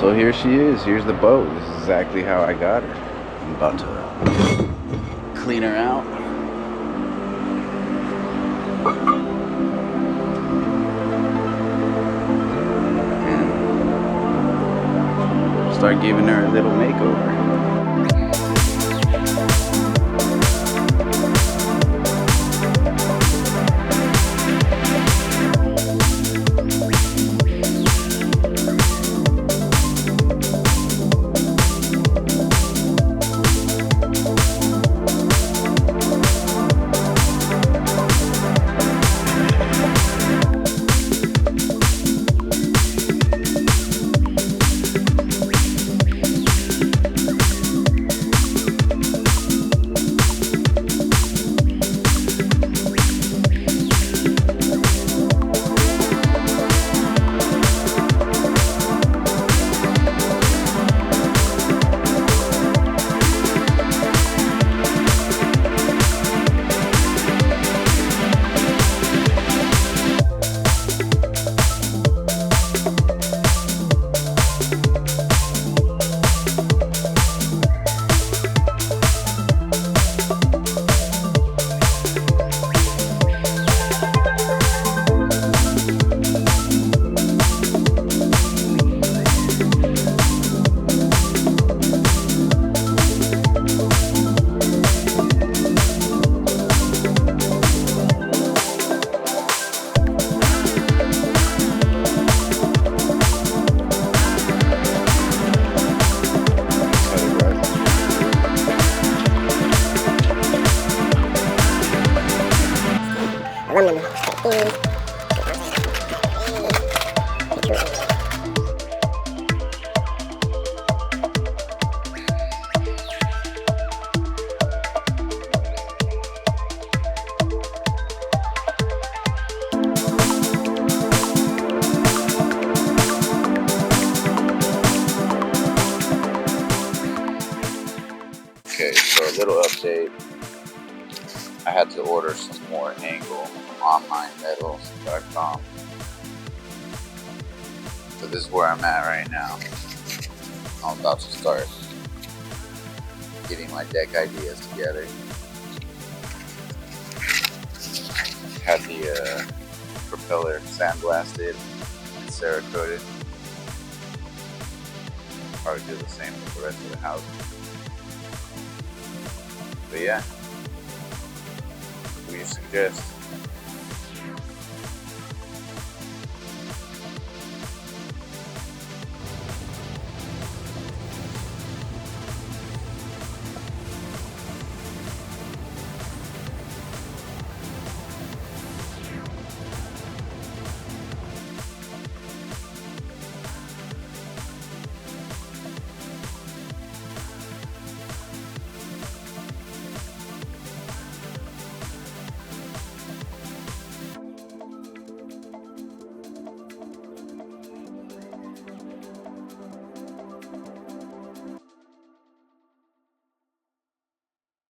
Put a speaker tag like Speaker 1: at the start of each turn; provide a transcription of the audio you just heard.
Speaker 1: So here she is. Here's the boat. This is exactly how I got her. I'm about to clean her out. And start giving her a little makeover. Okay, so a little update. I had to order some more angle from onlinemetals.com. So this is where I'm at right now. I'm about to start getting my deck ideas together. Had the propeller sandblasted and Cerakoted. Probably do the same with the rest of the house. But yeah, what do you suggest?